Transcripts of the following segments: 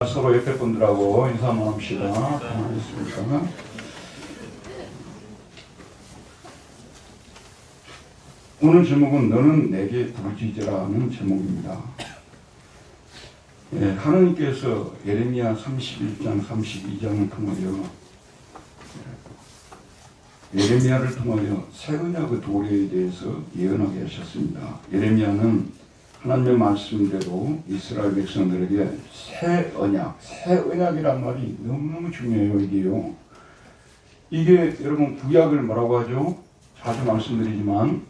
서로 옆에 분들하고 인사 한번 합시다. 알겠습니까? 오늘 제목은 너는 내게 부르짖으라는 제목입니다. 예, 하나님께서 예레미야 31장 32장을 통하여 예레미야를 통하여 새 언약의 도래에 대해서 예언하게 하셨습니다. 예레미야는 하나님의 말씀대로 이스라엘 백성들에게 새 언약이란 말이 너무너무 중요해요. 이게 여러분 구약을 뭐라고 하죠? 자주 말씀드리지만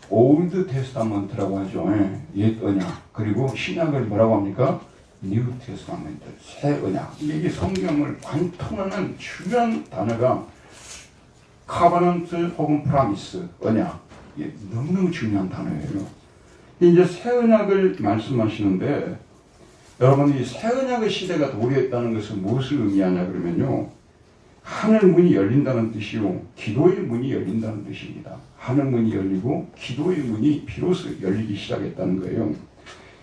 올드 테스타먼트라고 하죠. 옛 언약. 그리고 신약을 뭐라고 합니까? 뉴 테스타먼트, 새 언약. 이게 성경을 관통하는 중요한 단어가 카버넌트 혹은 프라미스, 언약. 이게 너무너무 중요한 단어예요. 이제 새 언약을 말씀하시는데 여러분 이 새 언약의 시대가 도래했다는 것은 무엇을 의미하냐 그러면요. 하늘 문이 열린다는 뜻이요. 기도의 문이 열린다는 뜻입니다. 하늘 문이 열리고 기도의 문이 비로소 열리기 시작했다는 거예요.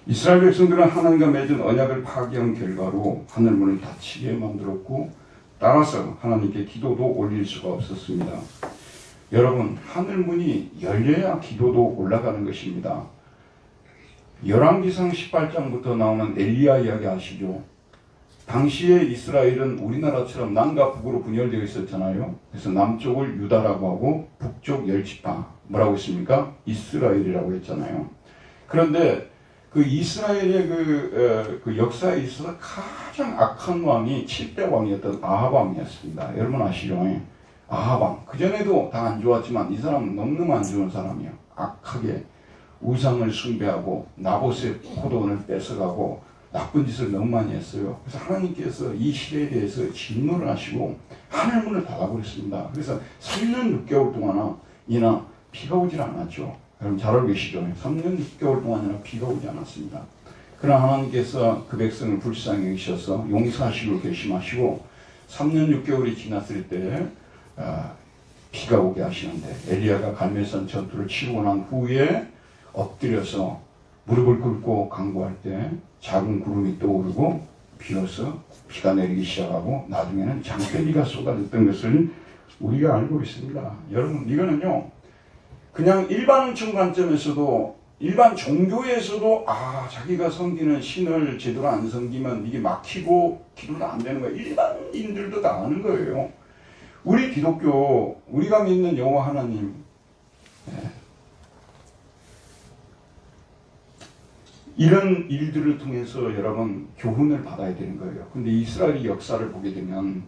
이스라엘 백성들은 하나님과 맺은 언약을 파기한 결과로 하늘 문을 닫히게 만들었고 따라서 하나님께 기도도 올릴 수가 없었습니다. 여러분 하늘 문이 열려야 기도도 올라가는 것입니다. 열왕기상 18장부터 나오는 엘리야 이야기 아시죠? 당시에 이스라엘은 우리나라처럼 남과 북으로 분열되어 있었잖아요. 그래서 남쪽을 유다라고 하고 북쪽 10지파 뭐라고 했습니까? 이스라엘이라고 했잖아요. 그런데 그 이스라엘의 그 역사에 있어서 가장 악한 왕이 7대 왕이었던 아합 왕이었습니다. 여러분 아시죠? 아합 왕. 그전에도 다 안 좋았지만 이 사람은 너무너무 안 좋은 사람이에요. 악하게 우상을 숭배하고 나봇의 포도원을 뺏어가고 나쁜 짓을 너무 많이 했어요. 그래서 하나님께서 이 시대에 대해서 진노를 하시고 하늘문을 닫아버렸습니다. 그래서 3년 6개월 동안이나 비가 오질 않았죠. 여러분 잘 알고 계시죠? 3년 6개월 동안이나 비가 오지 않았습니다. 그러나 하나님께서 그 백성을 불쌍히 여기셔서 용서하시고 결심하시고 3년 6개월이 지났을 때 비가 오게 하시는데 엘리야가 갈멜산 전투를 치르고 난 후에 엎드려서 무릎을 꿇고 간구할 때 작은 구름이 떠오르고 비로소 비가 내리기 시작하고 나중에는 장대비가 쏟아졌던 것을 우리가 알고 있습니다. 여러분 이거는요 그냥 일반적 관점에서도 일반 종교에서도 자기가 섬기는 신을 제대로 안 섬기면 이게 막히고 기도도 안 되는 거예요. 일반인들도 다 아는 거예요. 우리 기독교 우리가 믿는 여호와 하나님 이런 일들을 통해서 여러분 교훈을 받아야 되는 거예요. 근데 이스라엘의 역사를 보게 되면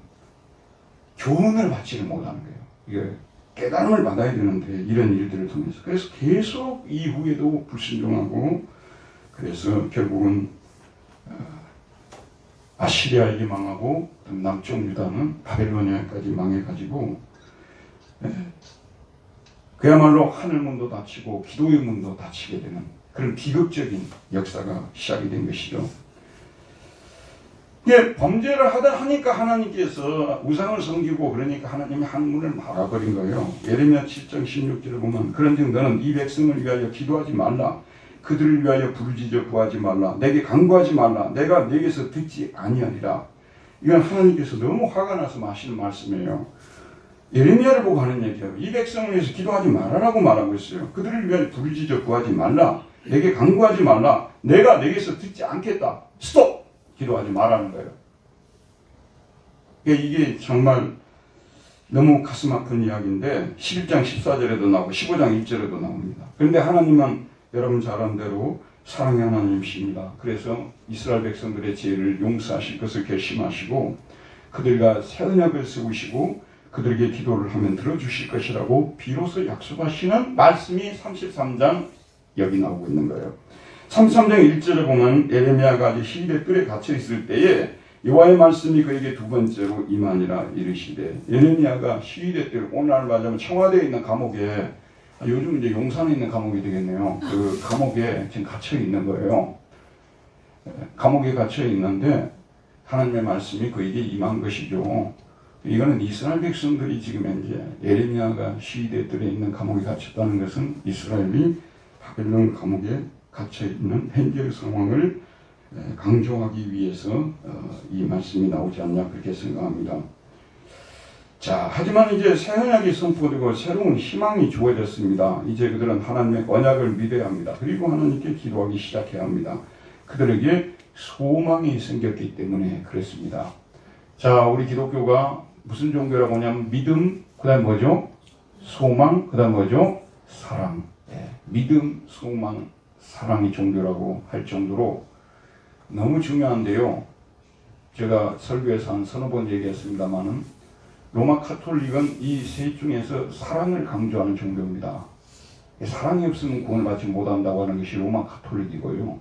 교훈을 받지를 못하는 거예요. 이게 깨달음을 받아야 되는데 이런 일들을 통해서 그래서 계속 이후에도 불순종하고 그래서 결국은 아시리아에게 망하고 남쪽 유다는 바벨로니아까지 망해가지고 그야말로 하늘 문도 닫히고 기도의 문도 닫히게 되는 그런 비극적인 역사가 시작이 된 것이죠. 이게 범죄를 하니까 하나님께서 우상을 섬기고 그러니까 하나님이 하늘문을 막아버린 거예요. 예레미야 7장 16절을 보면 그런즉 너는 이 백성을 위하여 기도하지 말라. 그들을 위하여 부르짖어 구하지 말라. 내게 간구하지 말라. 내가 내게서 듣지 아니하리라. 이건 하나님께서 너무 화가 나서 하시는 말씀이에요. 예레미야를 보고 하는 얘기예요. 이 백성을 위해서 기도하지 말라라고 말하고 있어요. 그들을 위하여 부르짖어 구하지 말라. 내게 간구하지 말라. 내가 내게서 듣지 않겠다. 스톱! 기도하지 말라는 거예요. 이게 정말 너무 가슴 아픈 이야기인데 11장 14절에도 나오고 15장 1절에도 나옵니다. 그런데 하나님은 여러분 잘 아는 대로 사랑의 하나님이십니다. 그래서 이스라엘 백성들의 죄를 용서하실 것을 결심하시고 그들과 새 언약을 세우시고 그들에게 기도를 하면 들어주실 것이라고 비로소 약속하시는 말씀이 33장 여기 나오고 있는 거예요. 33장 1절에 보면 예레미야가 아직 시위대 뜰에 갇혀 있을 때에 여호와의 말씀이 그에게 두 번째로 임하니라 이르시되 예레미야가 시위대 뜰 오늘날 말하자면 청와대에 있는 감옥에 요즘 이제 용산에 있는 감옥이 되겠네요. 그 감옥에 지금 갇혀 있는 거예요. 감옥에 갇혀 있는데 하나님의 말씀이 그에게 임한 것이죠. 이거는 이스라엘 백성들이 지금 이제 예레미야가 시위대 뜰에 있는 감옥에 갇혔다는 것은 이스라엘이 바벨론 감옥에 갇혀 있는 현재의 상황을 강조하기 위해서 이 말씀이 나오지 않냐 그렇게 생각합니다. 자, 하지만 이제 새 언약이 선포되고 새로운 희망이 주어졌습니다. 이제 그들은 하나님의 언약을 믿어야 합니다. 그리고 하나님께 기도하기 시작해야 합니다. 그들에게 소망이 생겼기 때문에 그렇습니다. 자, 우리 기독교가 무슨 종교라고 하냐면 믿음, 그 다음 뭐죠? 소망, 그 다음 뭐죠? 사랑. 믿음, 소망, 사랑이 종교라고 할 정도로 너무 중요한데요. 제가 설교에서 한 서너 번 얘기했습니다만은 로마 카톨릭은 이 셋 중에서 사랑을 강조하는 종교입니다. 사랑이 없으면 구원을 받지 못한다고 하는 것이 로마 카톨릭이고요.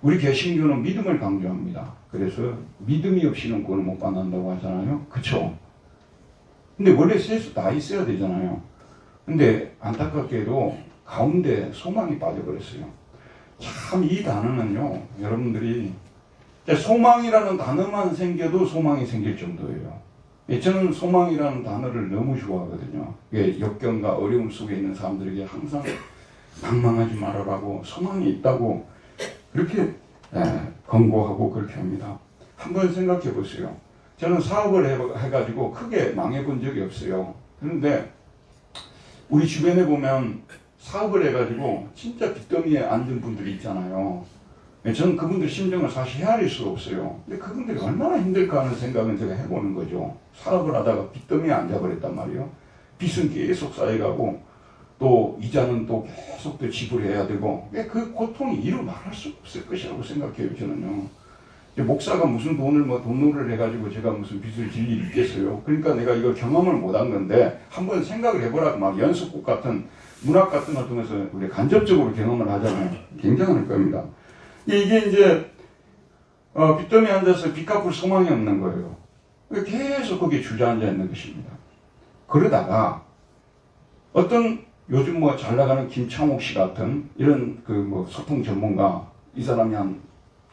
우리 개신교는 믿음을 강조합니다. 그래서 믿음이 없이는 구원을 못 받는다고 하잖아요. 그쵸? 근데 원래 셋이 다 있어야 되잖아요. 근데 안타깝게도 가운데 소망이 빠져버렸어요. 참 이 단어는요, 여러분들이 소망이라는 단어만 생겨도 소망이 생길 정도예요. 저는 소망이라는 단어를 너무 좋아하거든요. 역경과 어려움 속에 있는 사람들에게 항상 방황하지 말아라고 소망이 있다고 그렇게 권고하고 그렇게 합니다. 한번 생각해 보세요. 저는 사업을 해가지고 크게 망해본 적이 없어요. 그런데 우리 주변에 보면 사업을 해가지고 진짜 빚더미에 앉은 분들이 있잖아요. 저는 그분들 심정을 사실 헤아릴 수가 없어요. 근데 그분들이 얼마나 힘들까 하는 생각은 제가 해보는 거죠. 사업을 하다가 빚더미에 앉아버렸단 말이에요. 빚은 계속 쌓여가고 또 이자는 또 계속 또 지불해야 되고 그 고통이 이루 말할 수 없을 것이라고 생각해요. 저는요. 목사가 무슨 돈을 돈노를 해가지고 제가 무슨 빚을 질 일이 있겠어요. 그러니까 내가 이걸 경험을 못한 건데 한번 생각을 해보라고 막 연습곡 같은 문학 같은 걸 통해서 우리 간접적으로 경험을 하잖아요. 굉장할 겁니다. 이게 이제 빚더미에 앉아서 빚 갚을 소망이 없는 거예요. 계속 거기에 주저앉아 있는 것입니다. 그러다가 어떤 요즘 잘 나가는 김창옥 씨 같은 이런 소통 전문가 이 사람이 한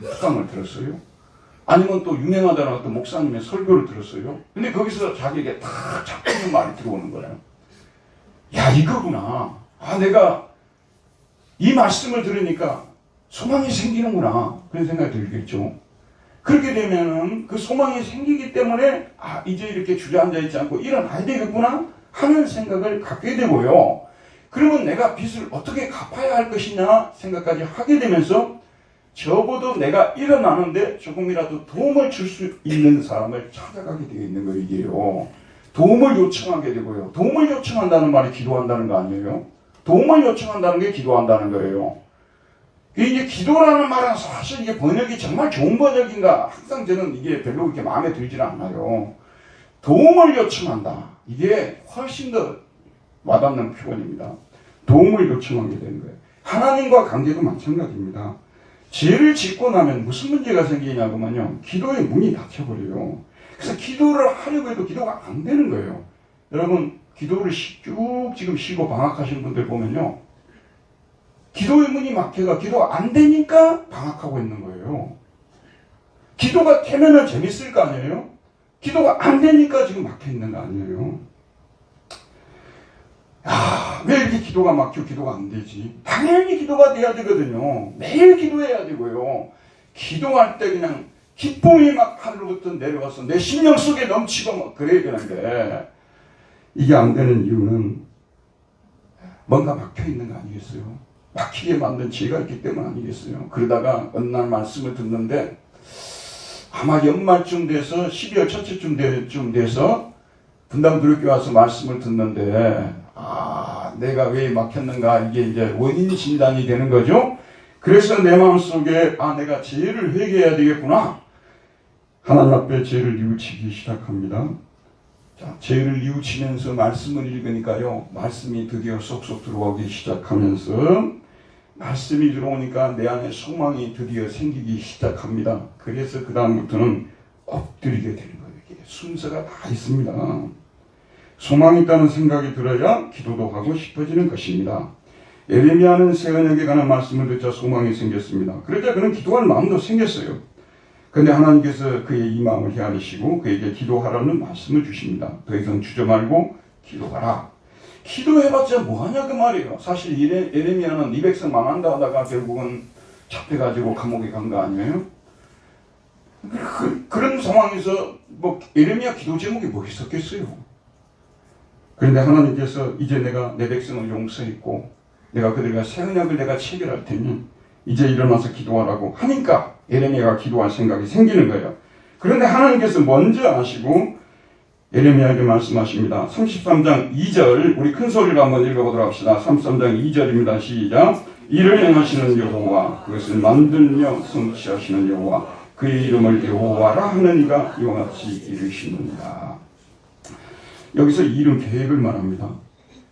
수강을 들었어요. 아니면 또 유명하다는 어떤 목사님의 설교를 들었어요. 근데 거기서 자기에게 딱 잡히는 말이 들어오는 거예요. 야, 이거구나. 내가 이 말씀을 들으니까 소망이 생기는구나. 그런 생각이 들겠죠. 그렇게 되면은 그 소망이 생기기 때문에 이제 이렇게 주저앉아 있지 않고 일어나야 되겠구나 하는 생각을 갖게 되고요. 그러면 내가 빚을 어떻게 갚아야 할 것이냐 생각까지 하게 되면서 적어도 내가 일어나는데 조금이라도 도움을 줄 수 있는 사람을 찾아가게 되어 있는 거 이게요. 도움을 요청하게 되고요. 도움을 요청한다는 말이 기도한다는 거 아니에요? 도움을 요청한다는 게 기도한다는 거예요. 이게 기도라는 말은 사실 이게 번역이 정말 좋은 번역인가 항상 저는 이게 별로 그렇게 마음에 들지 않아요. 도움을 요청한다. 이게 훨씬 더 와닿는 표현입니다. 도움을 요청하게 되는 거예요. 하나님과 관계도 마찬가지입니다. 죄를 짓고 나면 무슨 문제가 생기냐고만요. 기도의 문이 닫혀버려요. 그래서 기도를 하려고 해도 기도가 안 되는 거예요. 여러분 기도를 쭉 지금 쉬고 방학하신 분들 보면요. 기도의 문이 막혀가 기도가 안 되니까 방학하고 있는 거예요. 기도가 되면은 재밌을 거 아니에요? 기도가 안 되니까 지금 막혀 있는 거 아니에요? 왜 이렇게 기도가 막혀 기도가 안 되지? 당연히 기도가 돼야 되거든요. 매일 기도해야 되고요. 기도할 때 그냥 기쁨이 막 하늘로부터 내려와서 내 심령 속에 넘치고 막 그래야 되는데 이게 안 되는 이유는 뭔가 막혀 있는 거 아니겠어요? 막히게 만든 죄가 있기 때문 아니겠어요? 그러다가 어느 날 말씀을 듣는데 아마 연말쯤 돼서 12월 첫째쯤 돼서 분당교회 와서 말씀을 듣는데 내가 왜 막혔는가 이게 이제 원인 진단이 되는 거죠. 그래서 내 마음속에 내가 죄를 회개해야 되겠구나. 하나님 앞에 죄를 뉘우치기 시작합니다. 자, 죄를 뉘우치면서 말씀을 읽으니까요. 말씀이 드디어 쏙쏙 들어오기 시작하면서 말씀이 들어오니까 내 안에 소망이 드디어 생기기 시작합니다. 그래서 그 다음부터는 엎드리게 되는 거예요. 이게 순서가 다 있습니다. 소망이 있다는 생각이 들어야 기도도 하고 싶어지는 것입니다. 에레미야는 새 언약에 관한 말씀을 듣자 소망이 생겼습니다. 그러자 그는 기도할 마음도 생겼어요. 그런데 하나님께서 그의 이 마음을 헤아리시고 그에게 기도하라는 말씀을 주십니다. 더 이상 주저 말고 기도하라. 기도해봤자 뭐하냐 그 말이에요. 사실 에레미야는 이 백성 망한다 하다가 결국은 잡혀가지고 감옥에 간 거 아니에요? 그런 상황에서 뭐 예레미야 기도 제목이 뭐 있었겠어요? 그런데 하나님께서 이제 내가 내 백성을 용서했고 내가 그들과 새 언약을 내가 체결할 테니 이제 일어나서 기도하라고 하니까 예레미야가 기도할 생각이 생기는 거예요. 그런데 하나님께서 먼저 아시고 예레미야에게 말씀하십니다. 33장 2절 우리 큰 소리로 한번 읽어보도록 합시다. 33장 2절입니다. 시작. 이를 행하시는 여호와 그것을 만들며 성취하시는 여호와 그의 이름을 여호와라 하는 이가 이와 같이 이르시느니라. 여기서 이름 계획을 말합니다.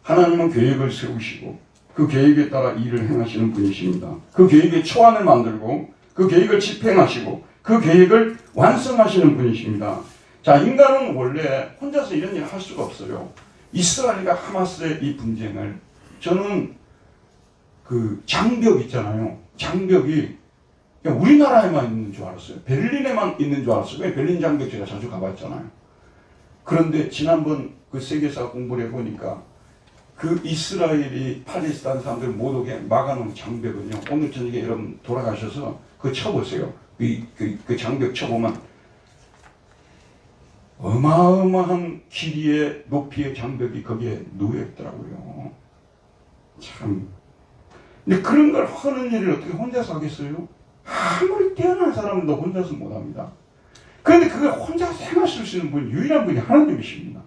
하나님은 계획을 세우시고 그 계획에 따라 일을 행하시는 분이십니다. 그 계획의 초안을 만들고 그 계획을 집행하시고 그 계획을 완성하시는 분이십니다. 자, 인간은 원래 혼자서 이런 일을 할 수가 없어요. 이스라엘과 하마스의 이 분쟁을 저는 그 장벽 있잖아요. 장벽이 그냥 우리나라에만 있는 줄 알았어요. 베를린에만 있는 줄 알았어요. 왜 베를린 장벽 제가 자주 가봤잖아요. 그런데 지난번 그 세계사 공부를 해보니까 그 이스라엘이 팔레스타인 사람들 못 오게 막아놓은 장벽은요. 오늘 저녁에 여러분 돌아가셔서 그거 쳐보세요. 그 장벽 쳐보면 어마어마한 길이의 높이의 장벽이 거기에 누워있더라고요. 참. 근데 그런 걸 하는 일을 어떻게 혼자서 하겠어요? 아무리 뛰어난 사람도 혼자서 못합니다. 그런데 그걸 혼자서 행하실 수 있는 분, 유일한 분이 하나님이십니다.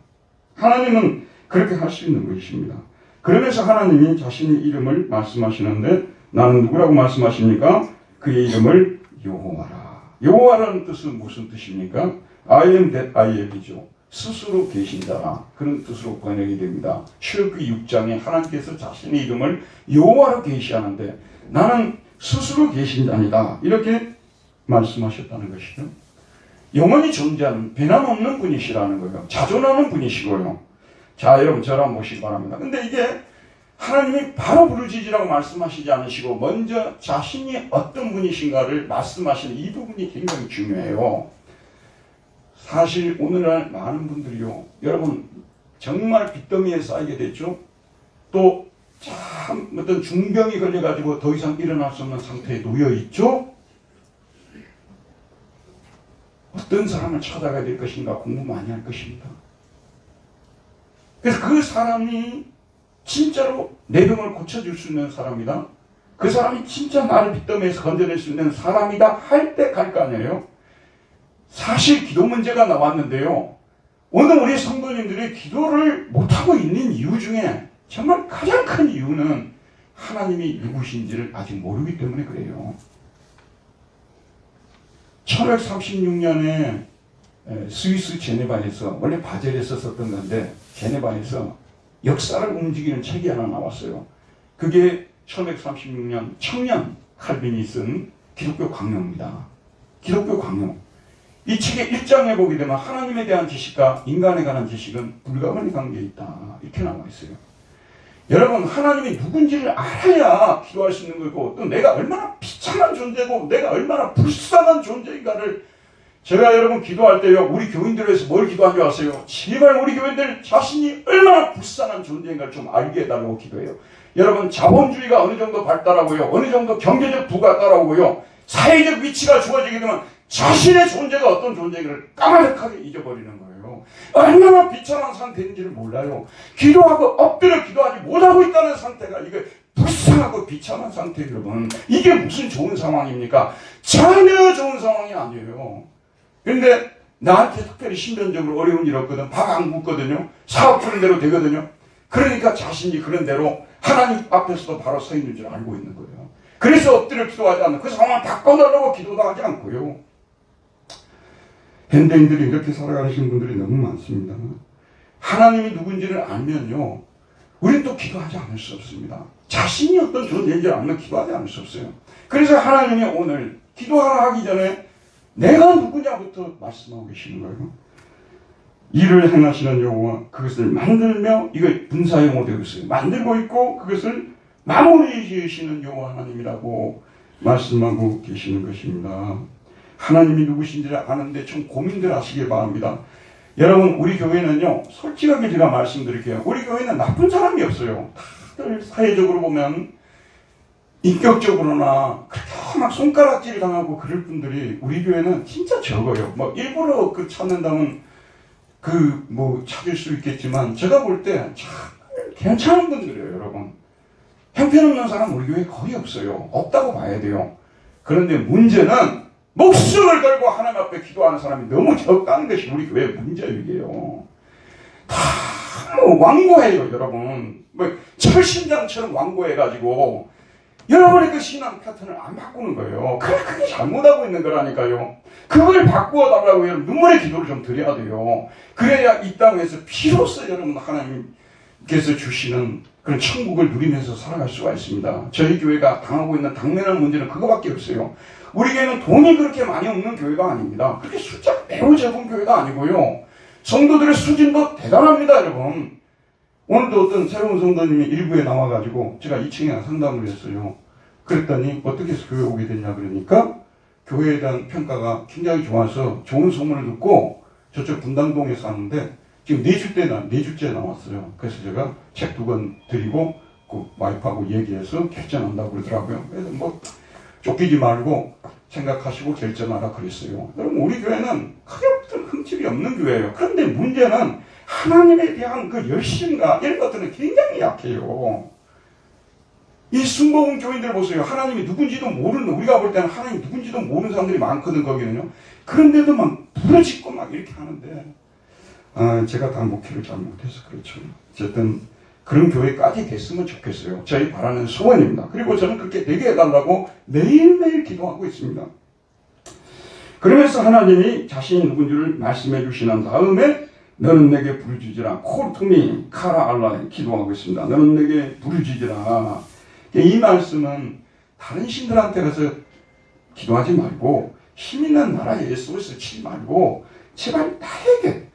하나님은 그렇게 할 수 있는 분이십니다. 그러면서 하나님이 자신의 이름을 말씀하시는데 나는 누구라고 말씀하십니까? 그의 이름을 여호와라. 여호와라는 뜻은 무슨 뜻입니까? I am that I am이죠. 스스로 계신 자라. 그런 뜻으로 번역이 됩니다. 출애굽기 6장에 하나님께서 자신의 이름을 여호와로 계시하는데 나는 스스로 계신 자니다. 이렇게 말씀하셨다는 것이죠. 영원히 존재하는 변함없는 분이시라는 거예요. 자존하는 분이시고요. 자, 여러분 저를 한번 보시기 바랍니다. 근데 이게 하나님이 바로 부르짖으라고 말씀하시지 않으시고 먼저 자신이 어떤 분이신가를 말씀하시는 이 부분이 굉장히 중요해요. 사실 오늘날 많은 분들이요. 여러분 정말 빚더미에 쌓이게 됐죠. 또 참 어떤 중병이 걸려가지고 더 이상 일어날 수 없는 상태에 놓여있죠. 어떤 사람을 찾아가야 될 것인가 공부 많이 할 것입니다. 그래서 그 사람이 진짜로 내 병을 고쳐줄 수 있는 사람이다. 그 사람이 진짜 나를 빚더미에서 건져낼 수 있는 사람이다 할 때 갈 거 아니에요. 사실 기도 문제가 나왔는데요. 오늘 우리 성도님들이 기도를 못하고 있는 이유 중에 정말 가장 큰 이유는 하나님이 누구신지를 아직 모르기 때문에 그래요. 1536년에 스위스 제네바에서 원래 바젤에서 썼던 건데 제네바에서 역사를 움직이는 책이 하나 나왔어요. 그게 1536년 청년 칼빈이 쓴 기독교 강요입니다. 기독교 강요. 이 책의 1장에 보게 되면 하나님에 대한 지식과 인간에 관한 지식은 불가분의 관계에 있다. 이렇게 나와 있어요. 여러분 하나님이 누군지를 알아야 기도할 수 있는 거고 또 내가 얼마나 비참한 존재고 내가 얼마나 불쌍한 존재인가를 제가 여러분 기도할 때요. 우리 교인들을 위해서 뭘 기도한 줄 아세요? 제발 우리 교인들 자신이 얼마나 불쌍한 존재인가를 좀 알게 해달라고 기도해요. 여러분 자본주의가 어느 정도 발달하고요. 어느 정도 경제적 부가 따라오고요. 사회적 위치가 주어지게 되면 자신의 존재가 어떤 존재인가를 까마득하게 잊어버리는 거예요. 얼마나 비참한 상태인지를 몰라요. 기도하고 엎드려 기도하지 못하고 있다는 상태가 이게 불쌍하고 비참한 상태 여러분. 이게 무슨 좋은 상황입니까? 전혀 좋은 상황이 아니에요. 그런데 나한테 특별히 신변적으로 어려운 일 없거든. 밥 안 굶거든요. 사업 그런 대로 되거든요. 그러니까 자신이 그런 대로 하나님 앞에서도 바로 서 있는 줄 알고 있는 거예요. 그래서 엎드려 기도하지 않는 그 상황을 바꿔달라고 기도도 하지 않고요. 현대인들이 이렇게 살아가시는 분들이 너무 많습니다. 하나님이 누군지를 알면요. 우리는 또 기도하지 않을 수 없습니다. 자신이 어떤 존재인지 알면 기도하지 않을 수 없어요. 그래서 하나님이 오늘 기도하라 하기 전에 내가 누구냐부터 말씀하고 계시는 거예요. 일을 행하시는 여호와 그것을 만들며 이걸 분사용어 되고 있어요. 만들고 있고 그것을 마무리 지으시는 여호와 하나님이라고 말씀하고 계시는 것입니다. 하나님이 누구신지를 아는데 좀 고민들 하시길 바랍니다. 여러분 우리 교회는요. 솔직하게 제가 말씀드릴게요. 우리 교회는 나쁜 사람이 없어요. 다들 사회적으로 보면 인격적으로나 그렇게 막 손가락질 당하고 그럴 분들이 우리 교회는 진짜 적어요. 뭐 일부러 그 찾는다면 그 뭐 찾을 수 있겠지만 제가 볼 때 참 괜찮은 분들이에요, 여러분. 형편없는 사람 우리 교회에 거의 없어요. 없다고 봐야 돼요. 그런데 문제는 목숨을 걸고 하나님 앞에 기도하는 사람이 너무 적다는 것이 우리 교회의 문제이게요. 다 완고해요, 여러분. 뭐 철심장처럼 완고해가지고 여러분의 그 신앙 패턴을 안 바꾸는 거예요. 그게 잘못하고 있는 거라니까요. 그걸 바꾸어 달라고 여러분 눈물의 기도를 좀 드려야 돼요. 그래야 이 땅에서 비로소 여러분 하나님께서 주시는 그런 천국을 누리면서 살아갈 수가 있습니다. 저희 교회가 당하고 있는 당면한 문제는 그거밖에 없어요. 우리 교회는 돈이 그렇게 많이 없는 교회가 아닙니다. 그렇게 숫자가 매우 적은 교회가 아니고요. 성도들의 수준도 대단합니다, 여러분. 오늘도 어떤 새로운 성도님이 일부에 나와가지고 제가 2층에 상담을 했어요. 그랬더니 어떻게 해서 교회 오게 됐냐 그러니까 교회에 대한 평가가 굉장히 좋아서 좋은 소문을 듣고 저쪽 분당동에 사는데 지금 4주째 나왔어요. 그래서 제가 책 2권 드리고 그 와이프하고 얘기해서 결정한다고 그러더라고요. 그래서 뭐 쫓기지 말고 생각하시고 결정하라 그랬어요. 여러분 우리 교회는 크게 어떤 흠집이 없는 교회예요. 그런데 문제는 하나님에 대한 그 열심과 이런 것들은 굉장히 약해요. 이 순복음 교인들 보세요. 하나님이 누군지도 모르는, 우리가 볼 때는 하나님이 누군지도 모르는 사람들이 많거든, 거기는요. 그런데도 막 부러짓고 막 이렇게 하는데, 제가 다 목회를 잘못해서 그렇죠. 어쨌든 그런 교회까지 됐으면 좋겠어요. 저희 바라는 소원입니다. 그리고 저는 그렇게 되게 해달라고 매일매일 기도하고 있습니다. 그러면서 하나님이 자신이 누군지를 말씀해 주시는 다음에 너는 내게 부르짖으라. 콜투미 카라 알라에 기도하고 있습니다. 너는 내게 부르짖으라. 이 말씀은 다른 신들한테 가서 기도하지 말고 힘 있는 나라에 예수에서 치지 말고 제발 나에게.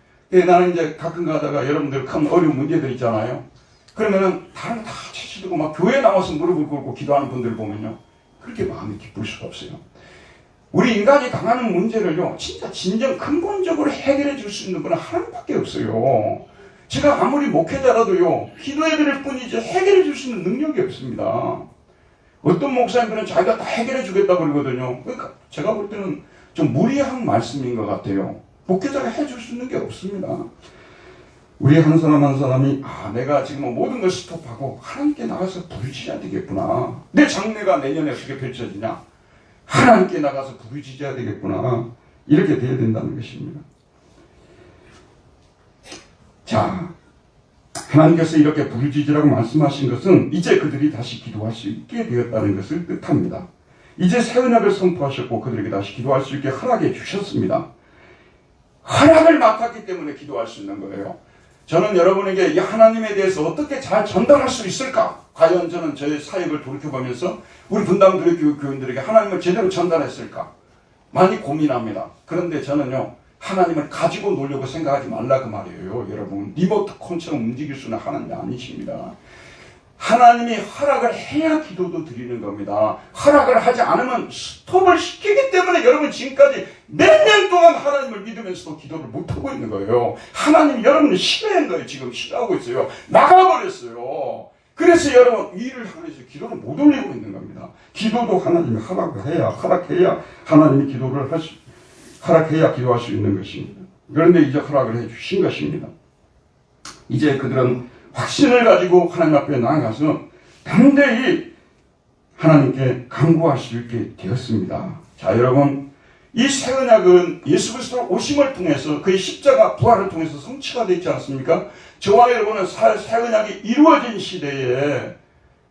나는 이제 가끔 가다가 여러분들 큰 어려운 문제들 있잖아요. 그러면은 다른 다 치치고 막 교회에 나와서 무릎을 꿇고 기도하는 분들 보면요. 그렇게 마음이 기쁠 수가 없어요. 우리 인간이 당하는 문제를요, 진짜 진정 근본적으로 해결해 줄 수 있는 분은 하나님밖에 없어요. 제가 아무리 목회자라도요, 기도해 드릴 뿐이지 해결해 줄 수 있는 능력이 없습니다. 어떤 목사님들은 자기가 다 해결해 주겠다 그러거든요. 그러니까 제가 볼 때는 좀 무리한 말씀인 것 같아요. 목회자가 해줄 수 있는 게 없습니다. 우리 한 사람 한 사람이 내가 지금 모든 걸 스톱하고 하나님께 나가서 부르짖어야 되겠구나. 내 장래가 내년에 어떻게 펼쳐지냐. 하나님께 나가서 부르짖어야 되겠구나. 이렇게 돼야 된다는 것입니다. 자, 하나님께서 이렇게 부르짖으라고 말씀하신 것은 이제 그들이 다시 기도할 수 있게 되었다는 것을 뜻합니다. 이제 새 언약을 선포하셨고 그들에게 다시 기도할 수 있게 허락해 주셨습니다. 허락을 맡았기 때문에 기도할 수 있는 거예요. 저는 여러분에게 이 하나님에 대해서 어떻게 잘 전달할 수 있을까? 과연 저는 저의 사역을 돌이켜보면서 우리 분당 교인들에게 하나님을 제대로 전달했을까? 많이 고민합니다. 그런데 저는요, 하나님을 가지고 놀려고 생각하지 말라 그 말이에요. 여러분, 리모트 콘처럼 움직일 수는 하나님이 아니십니다. 하나님이 허락을 해야 기도도 드리는 겁니다. 허락을 하지 않으면 스톱을 시키기 때문에 여러분 지금까지 몇 년 동안 하나님을 믿으면서도 기도를 못하고 있는 거예요. 하나님이 여러분을 싫어한 거예요. 지금 싫어하고 있어요. 나가버렸어요. 그래서 여러분 일을 하면서 기도를 못 올리고 있는 겁니다. 기도도 하나님이 허락해야 하나님이 기도를 허락해야 기도할 수 있는 것입니다. 그런데 이제 허락을 해주신 것입니다. 이제 그들은 확신을 가지고 하나님 앞에 나아가서 담대히 하나님께 간구할 수 있게 되었습니다. 자, 여러분, 이 새 언약은 예수 그리스도 오심을 통해서 그의 십자가 부활을 통해서 성취가 되지 않습니까? 저와 여러분은 새 언약이 이루어진 시대에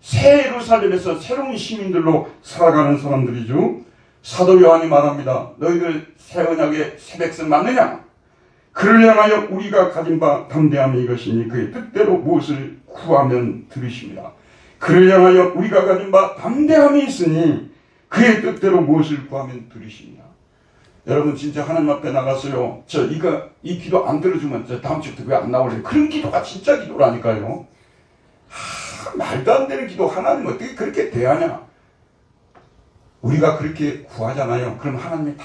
새 예루살렘에서 새로운 시민들로 살아가는 사람들이죠. 사도 요한이 말합니다. 너희들 새 언약의 새 백성 맞느냐? 그를 향하여 우리가 가진 바 담대함이 이것이니 그의 뜻대로 무엇을 구하면 들으십니다. 그를 향하여 우리가 가진 바 담대함이 있으니 그의 뜻대로 무엇을 구하면 들으십니다. 여러분 진짜 하나님 앞에 나가서요. 이 기도 안 들어주면 저 다음 주부터 왜 안 나올래요? 그런 기도가 진짜 기도라니까요. 말도 안 되는 기도 하나님 어떻게 그렇게 대하냐? 우리가 그렇게 구하잖아요. 그럼 하나님이 다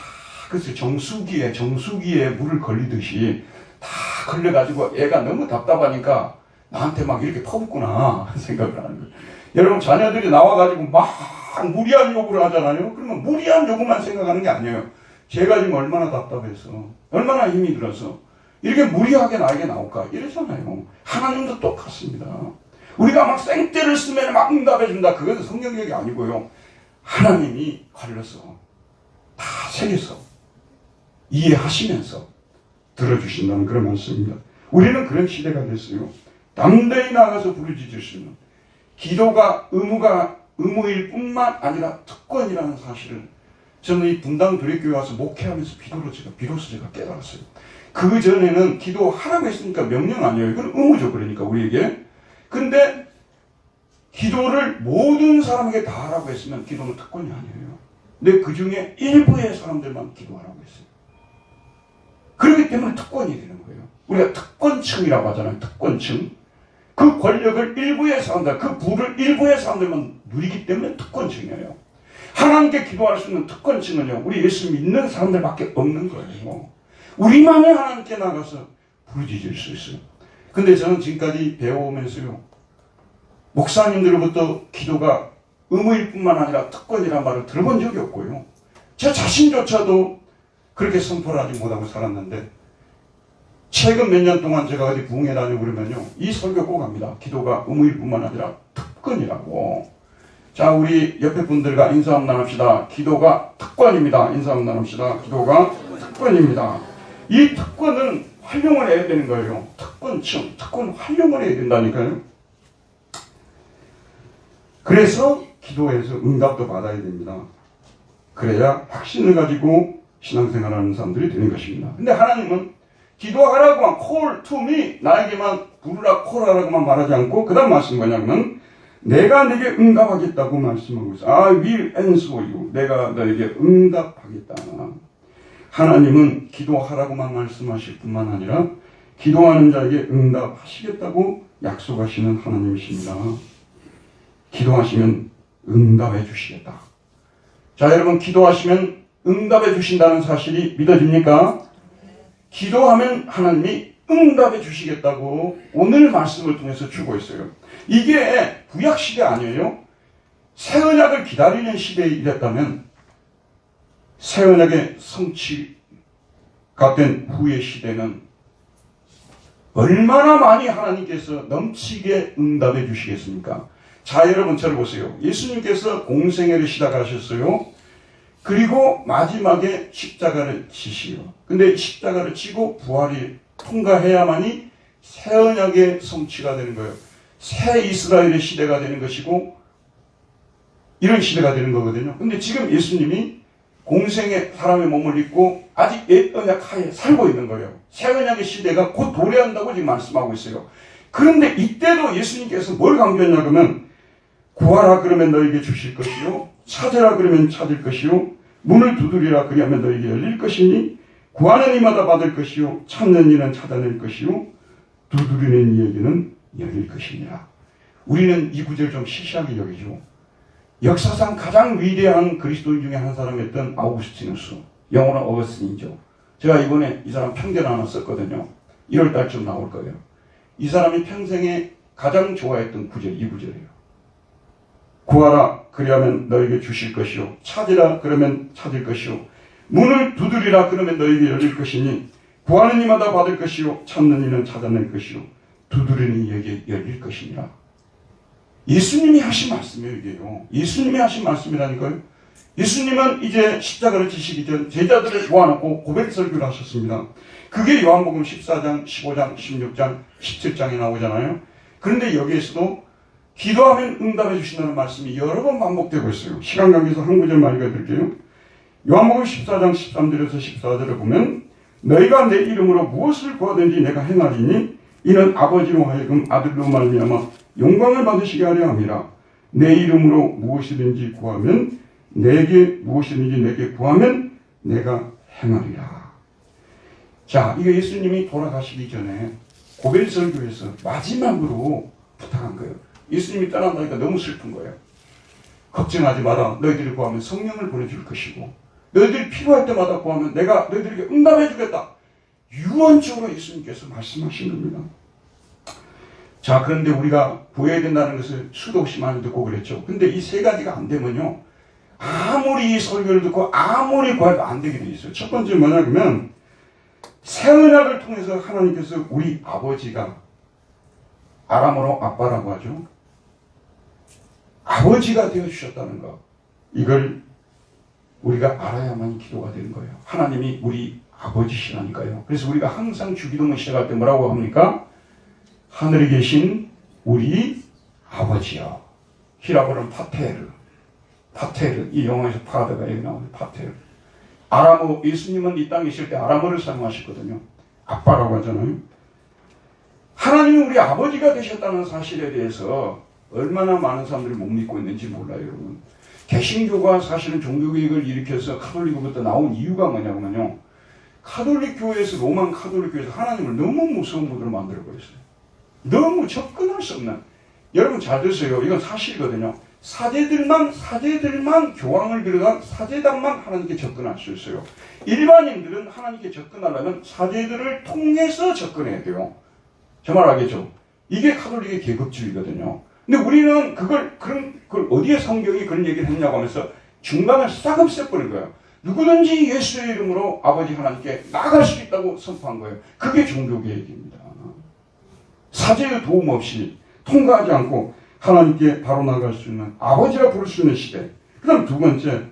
그래서 정수기에 물을 걸리듯이 다 걸려가지고 애가 너무 답답하니까 나한테 막 이렇게 퍼붓구나 생각을 하는 거예요. 여러분 자녀들이 나와가지고 막 무리한 요구를 하잖아요. 그러면 무리한 요구만 생각하는 게 아니에요. 제가 지금 얼마나 답답해서 얼마나 힘이 들어서 이렇게 무리하게 나에게 나올까 이러잖아요. 하나님도 똑같습니다. 우리가 막 생떼를 쓰면 막 응답해준다. 그건 성경력이 아니고요. 하나님이 갈려서 다 새겨서 이해하시면서 들어주신다는 그런 말씀입니다. 우리는 그런 시대가 됐어요. 담대히 나가서 부르짖을 수 있는 기도가 의무일 뿐만 아니라 특권이라는 사실을 저는 이 분당 도립교회 와서 목회하면서 비로소 제가 깨달았어요. 그 전에는 기도하라고 했으니까 명령 아니에요. 이건 의무죠. 그러니까 우리에게. 근데 기도를 모든 사람에게 다 하라고 했으면 기도는 특권이 아니에요. 근데 그 중에 일부의 사람들만 기도하라고 했어요. 그렇기 때문에 특권이 되는 거예요. 우리가 특권층이라고 하잖아요. 특권층. 그 권력을 일부의 사람들, 그 부를 일부의 사람들만 누리기 때문에 특권층이에요. 하나님께 기도할 수 있는 특권층은요, 우리 예수 믿는 사람들밖에 없는 거예요. 우리만이 하나님께 나가서 부르짖을 수 있어요. 근데 저는 지금까지 배워오면서요, 목사님들로부터 기도가 의무일 뿐만 아니라 특권이란 말을 들어본 적이 없고요. 제 자신조차도 그렇게 선포를 하지 못하고 살았는데, 최근 몇 년 동안 제가 어디 부흥회 다니고 그러면요, 이 설교 꼭 합니다. 기도가 의무일 뿐만 아니라 특권이라고. 자, 우리 옆에 분들과 인사 한번 나눕시다. 기도가 특권입니다. 인사 한번 나눕시다. 기도가 특권입니다. 이 특권은 활용을 해야 되는 거예요. 특권층, 특권 활용을 해야 된다니까요. 그래서 기도에서 응답도 받아야 됩니다. 그래야 확신을 가지고 신앙생활하는 사람들이 되는 것입니다. 근데 하나님은 기도하라고만 call to me, 나에게만 부르라 콜하라고만 말하지 않고 그 다음 말씀이 뭐냐면 내가 네게 응답하겠다고 말씀하고 있어요. I will answer you. 내가 너에게 응답하겠다. 하나님은 기도하라고만 말씀하실 뿐만 아니라 기도하는 자에게 응답하시겠다고 약속하시는 하나님이십니다. 기도하시면 응답해 주시겠다. 자, 여러분, 기도하시면 응답해 주신다는 사실이 믿어집니까? 기도하면 하나님이 응답해 주시겠다고 오늘 말씀을 통해서 주고 있어요. 이게 구약 시대 아니에요? 새 언약을 기다리는 시대에 이랬다면 새 언약의 성취가 된 후의 시대는 얼마나 많이 하나님께서 넘치게 응답해 주시겠습니까? 자, 여러분 저를 보세요. 예수님께서 공생애를 시작하셨어요. 그리고 마지막에 십자가를 지시요. 근데 십자가를 지고 부활이 통과해야만이 새 언약의 성취가 되는 거예요. 새 이스라엘의 시대가 되는 것이고 이런 시대가 되는 거거든요. 근데 지금 예수님이 공생의 사람의 몸을 입고 아직 옛 언약 하에 살고 있는 거예요. 새 언약의 시대가 곧 도래한다고 지금 말씀하고 있어요. 그런데 이때도 예수님께서 뭘 강조했냐 그러면 구하라 그러면 너에게 주실 것이요, 찾으라 그러면 찾을 것이요, 문을 두드리라 그리하면 너에게 열릴 것이니 구하는 이마다 받을 것이요, 찾는 이는 찾아낼 것이요, 두드리는 이에게는 열릴 것이니라. 우리는 이 구절을 좀 시시하게 여기죠. 역사상 가장 위대한 그리스도인 중에 한 사람이었던 아우구스티누스, 영어는 어거스틴이죠. 제가 이번에 이 사람 편견 하나 썼거든요. 1월 달쯤 나올 거예요. 이 사람이 평생에 가장 좋아했던 구절이 이 구절이에요. 구하라 그리하면 너에게 주실 것이요, 찾으라 그러면 찾을 것이요, 문을 두드리라 그러면 너에게 열릴 것이니 구하는 이마다 받을 것이요, 찾는 이는 찾아낼 것이요, 두드리는 이에게 열릴 것이니라. 예수님이 하신 말씀이에요. 이게요, 예수님이 하신 말씀이라니까요. 예수님은 이제 십자가를 지시기 전 제자들을 모아놓고 고백 설교를 하셨습니다. 그게 요한복음 14장, 15장, 16장, 17장에 나오잖아요. 그런데 여기에서도 기도하면 응답해 주신다는 말씀이 여러 번 반복되고 있어요. 시간 관계에서 한 구절만 읽어드릴게요. 요한복음 14장 13절에서 14절을 보면 너희가 내 이름으로 무엇을 구하든지 내가 행하리니 이는 아버지로 하여금 아들로 말미암아 영광을 받으시게 하려 함이라. 내 이름으로 무엇이든지 구하면 무엇이든지 내게 구하면 내가 행하리라. 자, 이거 예수님이 돌아가시기 전에 고벨 설교에서 마지막으로 부탁한 거예요. 예수님이 떠난다니까 너무 슬픈 거예요. 걱정하지 마라. 너희들이 구하면 성령을 보내줄 것이고 너희들이 필요할 때마다 구하면 내가 너희들에게 응답해 주겠다. 유언적으로 예수님께서 말씀하신 겁니다. 자, 그런데 우리가 구해야 된다는 것을 수도 없이 많이 듣고 그랬죠. 근데 이 세 가지가 안 되면요, 아무리 이 설교를 듣고 아무리 구해도 안 되게 돼 있어요. 첫 번째 뭐냐 그러면 새 언약을 통해서 하나님께서 우리 아버지가, 아람어로 아빠라고 하죠, 아버지가 되어주셨다는 것, 이걸 우리가 알아야만 기도가 되는 거예요. 하나님이 우리 아버지시라니까요. 그래서 우리가 항상 주기도문 시작할 때 뭐라고 합니까? 하늘에 계신 우리 아버지여. 히라보는 파테르. 이 영어에서 파더가 여기 나오는 파테르. 아람어, 예수님은 이 땅에 계실 때 아람어를 사용하셨거든요. 아빠라고 하잖아요. 하나님이 우리 아버지가 되셨다는 사실에 대해서 얼마나 많은 사람들이 못 믿고 있는지 몰라요, 여러분. 개신교가 사실은 종교개혁을 일으켜서 카톨릭으로부터 나온 이유가 뭐냐면요, 카톨릭 교회에서, 로만 카톨릭 교회에서 하나님을 너무 무서운 분으로 만들어버렸어요. 너무 접근할 수 없는. 여러분 잘 들으세요. 이건 사실이거든요. 사제들만 교황을 비롯한 사제단만 하나님께 접근할 수 있어요. 일반인들은 하나님께 접근하려면 사제들을 통해서 접근해야 돼요. 저 말 알겠죠? 이게 카톨릭의 계급주의거든요. 근데 우리는 그걸 어디에 성경이 그런 얘기를 했냐고 하면서 중간을 싹 없애버린 거예요. 누구든지 예수의 이름으로 아버지 하나님께 나갈 수 있다고 선포한 거예요. 그게 종교개혁입니다. 사제의 도움 없이, 통과하지 않고 하나님께 바로 나갈 수 있는, 아버지라 부를 수 있는 시대. 그 다음 두 번째,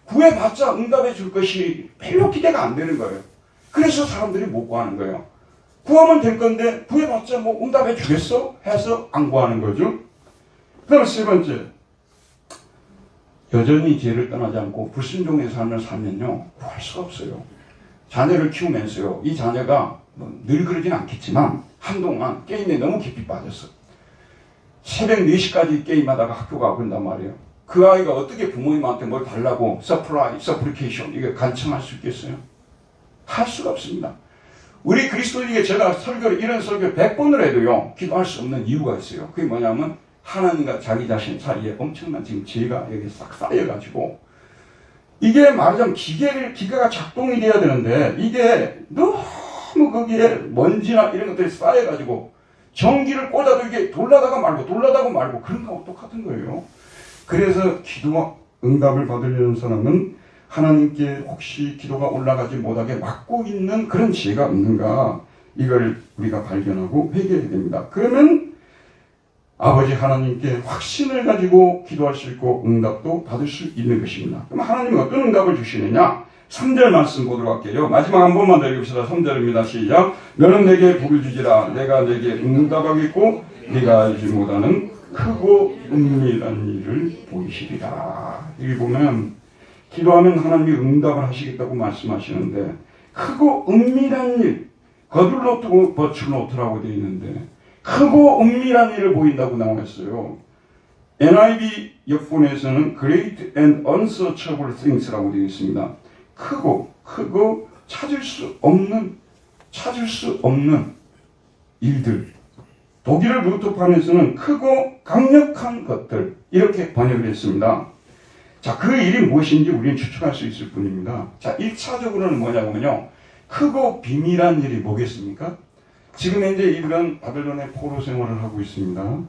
구해봤자 응답해 줄 것이 별로 기대가 안 되는 거예요. 그래서 사람들이 못 구하는 거예요. 구하면 될 건데 구해봤자 뭐 응답해 주겠어? 해서 안 구하는 거죠. 그 다음 세 번째, 여전히 죄를 떠나지 않고 불순종의 삶을 살면요, 구할 수가 없어요. 자녀를 키우면서요, 이 자녀가 늘 그러진 않겠지만 한동안 게임에 너무 깊이 빠졌어. 새벽 4시까지 게임하다가 학교 가고 그런단 말이에요. 그 아이가 어떻게 부모님한테 뭘 달라고 서프리케이션, 이게 간청할 수 있겠어요? 할 수가 없습니다. 우리 그리스도인에게 제가 이런 설교를 100번을 해도요, 기도할 수 없는 이유가 있어요. 그게 뭐냐면 하나님과 자기 자신 사이에 엄청난 지금 죄가 여기 싹 쌓여가지고, 이게 말하자면 기계가 작동이 돼야 되는데 이게 너무 거기에 먼지나 이런 것들이 쌓여가지고 전기를 꽂아도 이게 돌아다가 말고 그런 거하고 똑같은 거예요. 그래서 기도 응답을 받으려는 사람은 하나님께 혹시 기도가 올라가지 못하게 막고 있는 그런 지혜가 없는가, 이걸 우리가 발견하고 회개해야 됩니다. 그러면 아버지 하나님께 확신을 가지고 기도할 수 있고 응답도 받을 수 있는 것입니다. 그럼 하나님은 어떤 응답을 주시느냐? 3절 말씀 보도록 할게요. 마지막 한 번만 더 읽읍시다. 3절입니다. 시작. 너는 내게 복을 주지라. 내가 내게 응답하겠고 네가 알지 못하는 크고 은밀한 일을 보이시리라. 여기 보면 기도하면 하나님이 응답을 하시겠다고 말씀하시는데, 크고 은밀한 일, 거둘노트고 버출노트라고 되어 있는데 크고 은밀한 일을 보인다고 나와 있어요. NIV 역본에서는 Great and Unsearchable Things라고 되어 있습니다. 크고 찾을 수 없는 일들. 독일어 루터판에서는 크고 강력한 것들, 이렇게 번역을 했습니다. 자, 그 일이 무엇인지 우리는 추측할 수 있을 뿐입니다. 자, 1차적으로는 뭐냐면요, 크고 비밀한 일이 뭐겠습니까? 지금 현재 이들은 바벨론의 포로 생활을 하고 있습니다.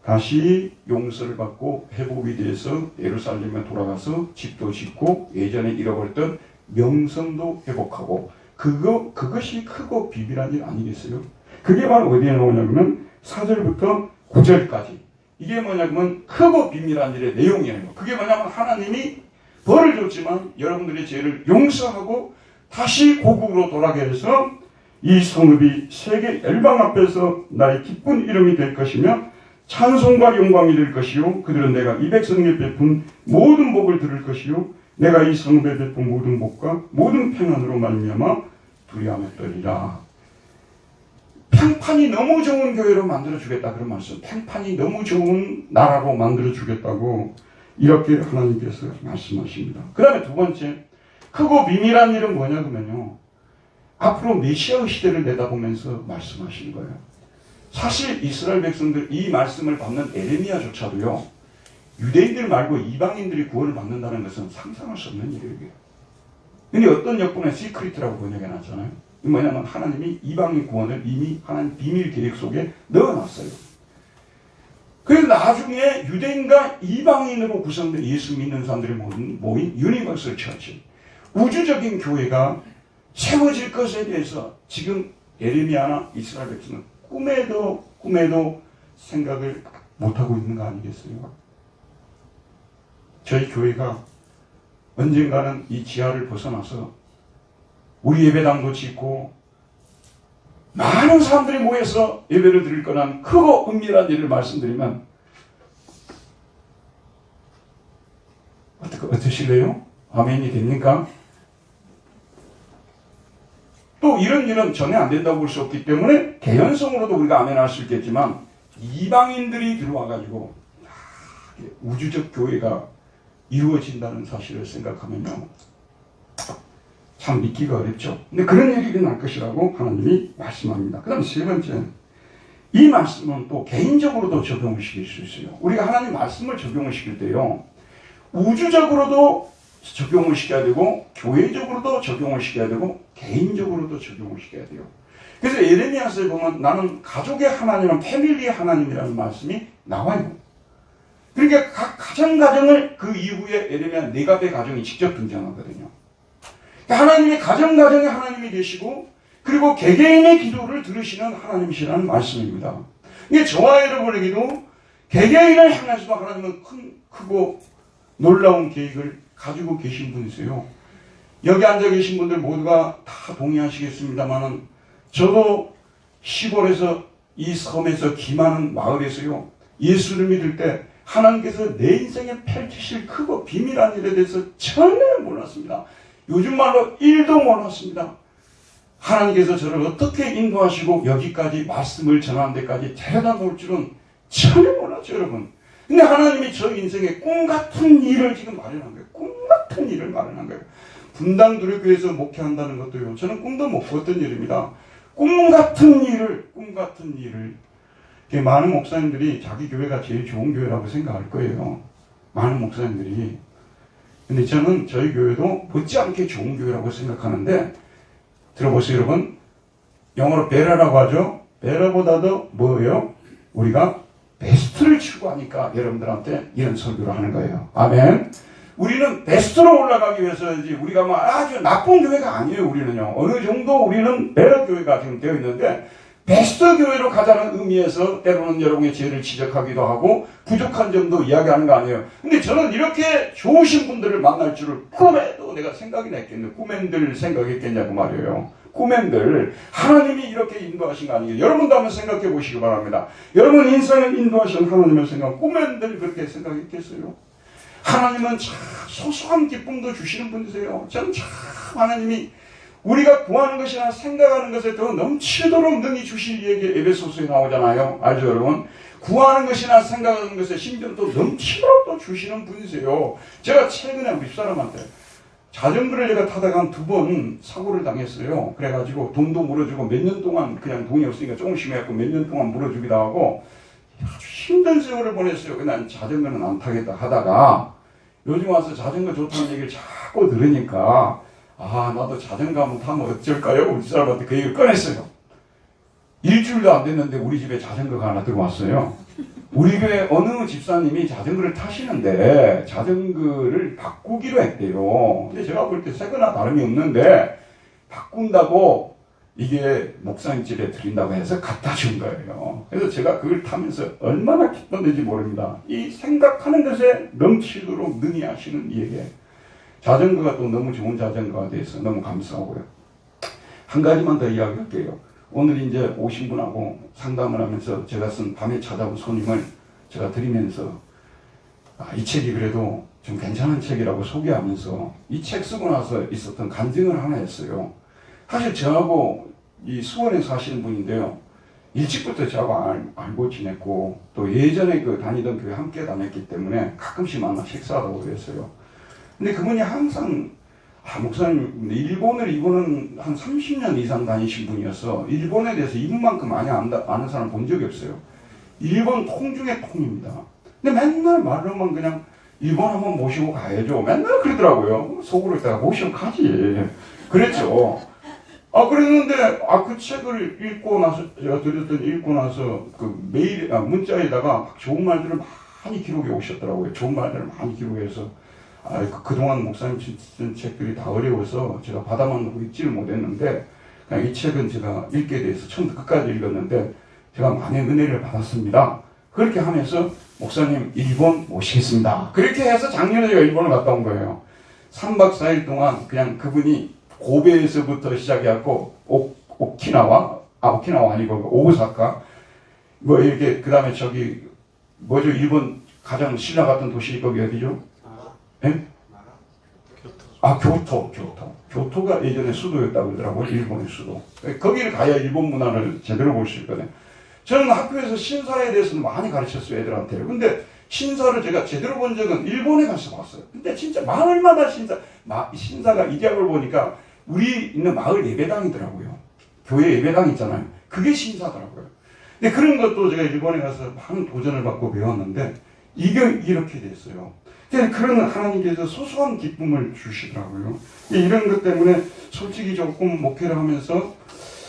다시 용서를 받고 회복이 돼서 예루살렘에 돌아가서 집도 짓고 예전에 잃어버렸던 명성도 회복하고, 그것이 크고 비밀한 일 아니겠어요? 그게 바로 어디에 나오냐면 4절부터 9절까지. 이게 뭐냐면 크고 비밀한 일의 내용이에요. 그게 뭐냐면 하나님이 벌을 줬지만 여러분들의 죄를 용서하고 다시 고국으로 돌아가게 해서 이 성읍이 세계 열방 앞에서 나의 기쁜 이름이 될 것이며 찬송과 영광이 될 것이요, 그들은 내가 이 백성에게 베푼 모든 복을 들을 것이요, 내가 이 성읍에 베푼 모든 복과 모든 평안으로 말미암아 두려움에 떨리라. 평판이 너무 좋은 교회로 만들어주겠다, 그런 말씀. 평판이 너무 좋은 나라로 만들어주겠다고 이렇게 하나님께서 말씀하십니다. 그 다음에 두 번째, 크고 비밀한 일은 뭐냐면요, 앞으로 메시아의 시대를 내다보면서 말씀하시는 거예요. 사실 이스라엘 백성들 이 말씀을 받는 에레미야조차도요, 유대인들 말고 이방인들이 구원을 받는다는 것은 상상할 수 없는 일이에요. 근데 어떤 역본에 시크릿이라고 번역해 놨잖아요. 이 뭐냐면 하나님이 이방인 구원을 이미 하나님 비밀 계획 속에 넣어놨어요. 그래서 나중에 유대인과 이방인으로 구성된 예수 믿는 사람들이 모인 유니버설 처치, 우주적인 교회가 세워질 것에 대해서 지금 예레미야나 이스라엘 백성은 꿈에도 생각을 못하고 있는 거 아니겠어요? 저희 교회가 언젠가는 이 지하를 벗어나서 우리 예배당도 짓고 많은 사람들이 모여서 예배를 드릴 거란 크고 은밀한 일을 말씀드리면 어떠실래요? 아멘이 됩니까? 또 이런 일은 전혀 안 된다고 볼 수 없기 때문에 개연성으로도 우리가 아멘할 수 있겠지만 이방인들이 들어와가지고 우주적 교회가 이루어진다는 사실을 생각하면요, 참 믿기가 어렵죠. 근데 그런 일이 일어날 것이라고 하나님이 말씀합니다. 그 다음 세 번째, 이 말씀은 또 개인적으로도 적용을 시킬 수 있어요. 우리가 하나님 말씀을 적용을 시킬 때요, 우주적으로도 적용을 시켜야 되고 교회적으로도 적용을 시켜야 되고 개인적으로도 적용을 시켜야 돼요. 그래서 예레미야서에 보면 나는 가족의 하나님은 패밀리의 하나님이라는 말씀이 나와요. 그러니까 각 가정을 그 이후에 예레미야 네갑의 가정이 직접 등장하거든요. 하나님이 가정의 하나님이 되시고 그리고 개개인의 기도를 들으시는 하나님이시라는 말씀입니다. 이게 저와 여러분에게도 개개인을 향해서도 하나님은 크고 놀라운 계획을 가지고 계신 분이세요. 여기 앉아 계신 분들 모두가 다 동의하시겠습니다만은 저도 시골에서 이 섬에서 기많은 마을에서요, 예수를 믿을 때 하나님께서 내 인생에 펼치실 크고 비밀한 일에 대해서 전혀 몰랐습니다. 요즘 말로 1도 몰랐습니다. 하나님께서 저를 어떻게 인도하시고 여기까지 말씀을 전하는 데까지 데려다 놓을 줄은 전혀 몰랐죠, 여러분. 근데 하나님이 저 인생에 꿈같은 일을 지금 마련한 거예요. 꿈같은 일을 마련한 거예요. 분당 두려교회에서 목회한다는 것도요, 저는 꿈도 못 꿨던 일입니다. 꿈같은 일을 많은 목사님들이 자기 교회가 제일 좋은 교회라고 생각할 거예요. 많은 목사님들이. 근데 저는 저희 교회도 못지않게 좋은 교회라고 생각하는데, 들어보세요, 여러분. 영어로 베라라고 하죠. 베라보다도 뭐예요? 우리가 베스트를 추구하니까 여러분들한테 이런 설교를 하는 거예요. 아멘. 우리는 베스트로 올라가기 위해서지 우리가 뭐 아주 나쁜 교회가 아니에요. 우리는요, 어느 정도 우리는 베라 교회가 지금 되어 있는데 베스트 교회로 가자는 의미에서 때로는 여러분의 죄를 지적하기도 하고 부족한 점도 이야기하는 거 아니에요. 근데 저는 이렇게 좋으신 분들을 만날 줄을 꿈에도 내가 생각이나 했겠네. 꿈엔들 생각했겠냐고 말이에요. 꿈엔들 하나님이 이렇게 인도하신 거 아니에요. 여러분도 한번 생각해 보시기 바랍니다. 여러분 인생을 인도하신 하나님을 생각, 꿈엔들 그렇게 생각했겠어요? 하나님은 참 소소한 기쁨도 주시는 분이세요. 저는 참 하나님이 우리가 구하는 것이나 생각하는 것에 더 넘치도록 능히 주실 얘기 에베소서에 나오잖아요. 알죠, 여러분? 구하는 것이나 생각하는 것에 심지어 또 넘치도록 또 주시는 분이세요. 제가 최근에 윗사람한테 자전거를 제가 타다가 한 2번 사고를 당했어요. 그래가지고 돈도 물어주고 몇 년 동안 그냥 돈이 없으니까 조금씩 해갖고 몇 년 동안 물어주기도 하고 아주 힘든 세월을 보냈어요. 난 자전거는 안 타겠다 하다가 요즘 와서 자전거 좋다는 얘기를 자꾸 들으니까 나도 자전거 한번 타면 어쩔까요? 우리 사람한테 그 얘기를 꺼냈어요. 일주일도 안 됐는데 우리 집에 자전거가 하나 들어왔어요. 우리 교회 어느 집사님이 자전거를 타시는데 자전거를 바꾸기로 했대요. 근데 제가 볼 때 새거나 다름이 없는데 바꾼다고 이게 목사님 집에 드린다고 해서 갖다 준 거예요. 그래서 제가 그걸 타면서 얼마나 기뻤는지 모릅니다. 이 생각하는 것에 넘치도록 능히 하시는 이에게 자전거가 또 너무 좋은 자전거가 돼서 너무 감사하고요. 한 가지만 더 이야기할게요. 오늘 이제 오신 분하고 상담을 하면서 제가 쓴 밤에 찾아온 손님을 제가 드리면서 이 책이 그래도 좀 괜찮은 책이라고 소개하면서 이 책 쓰고 나서 있었던 간증을 하나 했어요. 사실 저하고 이 수원에 사시는 분인데요. 일찍부터 저하고 알고 지냈고 또 예전에 그 다니던 교회 함께 다녔기 때문에 가끔씩 만나 식사하고 그랬어요. 근데 그분이 항상 목사님, 이분은 한 30년 이상 다니신 분이어서 일본에 대해서 이분만큼 많이 아는 사람 본 적이 없어요. 일본 통 중에 통입니다. 근데 맨날 말로만 그냥 일본 한번 모시고 가야죠. 맨날 그러더라고요. 속으로 있다가 모시고 가지. 그랬죠. 그랬는데, 그 책을 읽고 나서, 제가 드렸더니 읽고 나서, 문자에다가 막 좋은 말들을 많이 기록해 오셨더라고요. 좋은 말들을 많이 기록해서, 그동안 목사님 쓴 책들이 다 어려워서 제가 받아만 놓고 읽지를 못했는데, 그냥 이 책은 제가 읽게 돼서 처음부터 끝까지 읽었는데, 제가 많은 은혜를 받았습니다. 그렇게 하면서, 목사님, 일본 모시겠습니다. 그렇게 해서 작년에 제가 일본을 갔다 온 거예요. 3박 4일 동안 그냥 그분이 고베에서부터 시작해갖고 오키나와 아니고 오사카 이렇게 그 다음에 뭐죠 일본 가장 신라 같은 도시 거기 어디죠? 예? 교토가 예전에 수도였다고 그러더라고요. 일본의 수도. 거기를 가야 일본 문화를 제대로 볼 수 있거든요. 저는 학교에서 신사에 대해서는 많이 가르쳤어요, 애들한테. 근데 신사를 제가 제대로 본 적은 일본에 가서 봤어요. 근데 진짜 마을마다 신사가 이 대학을 보니까 우리 있는 마을 예배당이더라고요. 교회 예배당 있잖아요. 그게 신사더라고요. 근데 그런 것도 제가 일본에 가서 많은 도전을 받고 배웠는데 이게 이렇게 됐어요. 그런 하나님께서 소소한 기쁨을 주시더라고요. 이런 것 때문에 솔직히 조금 목회를 하면서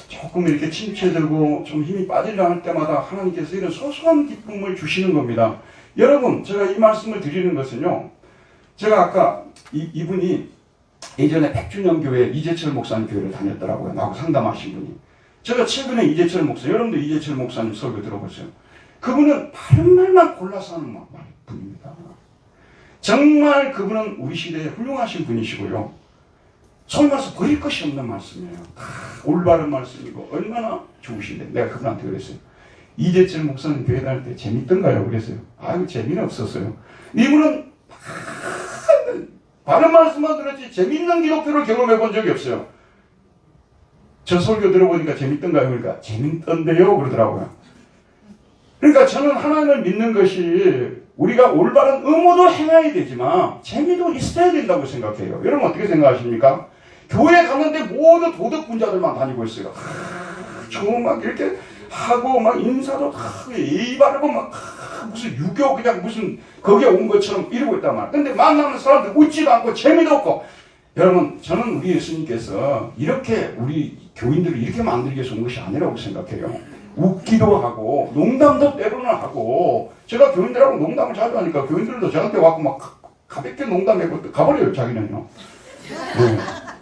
조금 이렇게 침체되고 좀 힘이 빠지려 할 때마다 하나님께서 이런 소소한 기쁨을 주시는 겁니다. 여러분, 제가 이 말씀을 드리는 것은요, 제가 아까 이분이 예전에 백준영교회 이재철 목사님 교회를 다녔더라고요. 나하고 상담하신 분이. 제가 최근에 이재철 목사, 여러분도 이재철 목사님 설교 들어보세요. 그분은 바른 말만 골라서 하는 분입니다. 정말 그분은 우리 시대에 훌륭하신 분이시고요. 소위 말해서 버릴 것이 없는 말씀이에요. 올바른 말씀이고 얼마나 좋으신데 내가 그분한테 그랬어요. 이재철 목사님 교회 다닐 때 재밌던가요? 그랬어요. 재미는 없었어요. 이분은 바른 말씀만 들었지 재밌는 기독교를 경험해 본 적이 없어요. 저 설교 들어보니까 재밌던가요? 그러니까 재밌던데요? 그러더라고요. 그러니까 저는 하나님을 믿는 것이 우리가 올바른 의무도 행해야 되지만 재미도 있어야 된다고 생각해요. 여러분 어떻게 생각하십니까? 교회 갔는데 모두 도덕분자들만 다니고 있어요. 막 이렇게 하고 막 인사도 예의 바르고 막 무슨 유교 그냥 무슨 거기에 온 것처럼 이러고 있단 말이에요. 근데 만나는 사람들 웃지도 않고 재미도 없고. 여러분 저는 우리 예수님께서 이렇게 우리 교인들을 이렇게 만들기 위해서 온 것이 아니라고 생각해요. 웃기도 하고 농담도 때로는 하고 제가 교인들하고 농담을 자주 하니까 교인들도 저한테 와서 막 가볍게 농담하고 가버려요. 자기는요. 네.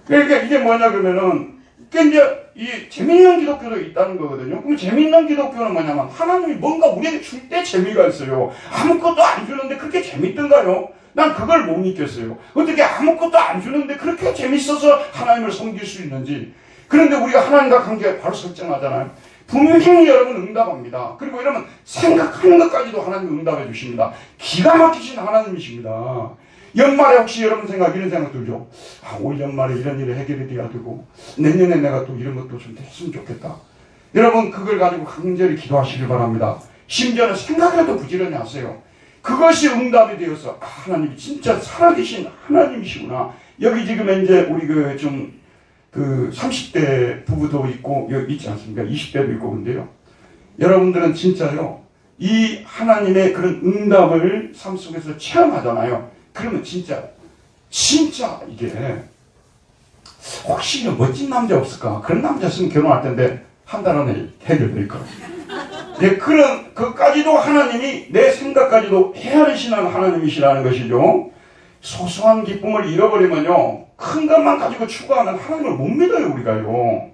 그러니까 이게 뭐냐 그러면은 이제 이 재미있는 기독교도 있다는 거거든요. 그럼 재미있는 기독교는 뭐냐면 하나님이 뭔가 우리에게 줄 때 재미가 있어요. 아무것도 안 주는데 그렇게 재밌던가요? 난 그걸 못 믿겠어요. 어떻게 아무것도 안 주는데 그렇게 재밌어서 하나님을 섬길 수 있는지. 그런데 우리가 하나님과 관계 바로 설정하잖아요. 분명히 여러분 응답합니다. 그리고 이러면 생각하는 것까지도 하나님 응답해 주십니다. 기가 막히신 하나님이십니다. 연말에 혹시 여러분 이런 생각 들죠? 올 연말에 이런 일이 해결이 돼야 되고 내년에 내가 또 이런 것도 좀 됐으면 좋겠다. 여러분 그걸 가지고 간절히 기도하시길 바랍니다. 심지어는 생각해도 부지런히 하세요. 그것이 응답이 되어서 하나님이 진짜 살아계신 하나님이시구나. 여기 지금 이제 우리 30대 부부도 있고 여기 있지 않습니까? 20대도 있고 근데요. 여러분들은 진짜요. 이 하나님의 그런 응답을 삶 속에서 체험하잖아요. 그러면 진짜 이게 혹시 멋진 남자 없을까? 그런 남자 있으면 결혼할 텐데 한 달 안에 해결될 거예요. 네, 그까지도 하나님이 내 생각까지도 헤아리시는 하나님이시라는 것이죠. 소소한 기쁨을 잃어버리면요. 큰 것만 가지고 추구하는 하나님을 못 믿어요, 우리가요.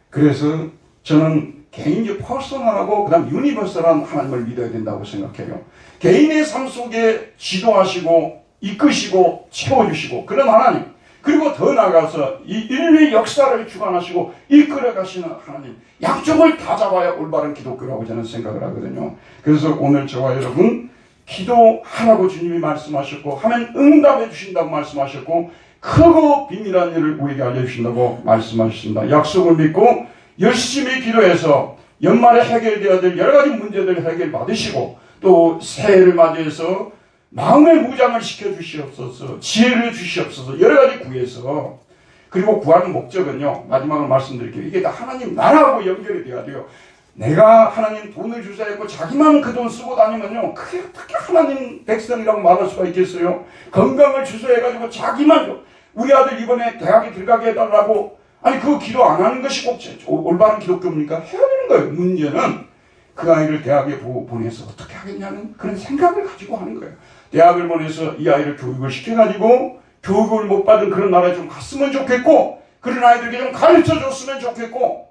그래서 저는 개인적 퍼스널하고 그다음 유니버설한 하나님을 믿어야 된다고 생각해요. 개인의 삶 속에 지도하시고 이끄시고 채워주시고 그런 하나님, 그리고 더 나아가서 이 인류의 역사를 주관하시고 이끌어 가시는 하나님, 양쪽을 다 잡아야 올바른 기독교라고 저는 생각을 하거든요. 그래서 오늘 저와 여러분 기도하라고 주님이 말씀하셨고 하면 응답해 주신다고 말씀하셨고 크고 비밀한 일을 우리에게 알려주신다고 말씀하셨습니다. 약속을 믿고 열심히 기도해서 연말에 해결되어야 될 여러 가지 문제들 해결받으시고 또 새해를 맞이해서 마음의 무장을 시켜주시옵소서, 지혜를 주시옵소서, 여러 가지 구해서. 그리고 구하는 목적은요, 마지막으로 말씀드릴게요. 이게 다 하나님 나라하고 연결이 돼야 돼요. 내가 하나님 돈을 주셔야 했고 자기만 그 돈 쓰고 다니면요, 그게 어떻게 하나님 백성이라고 말할 수가 있겠어요? 건강을 주셔야 해가지고 자기만, 우리 아들 이번에 대학에 들어가게 해달라고 아니 그 기도 안 하는 것이 꼭 올바른 기독교입니까? 해야 되는 거예요. 문제는 그 아이를 대학에 보내서 어떻게 하겠냐는 그런 생각을 가지고 하는 거예요. 대학을 보내서 이 아이를 교육을 시켜가지고 교육을 못 받은 그런 나라에 좀 갔으면 좋겠고, 그런 아이들에게 좀 가르쳐 줬으면 좋겠고,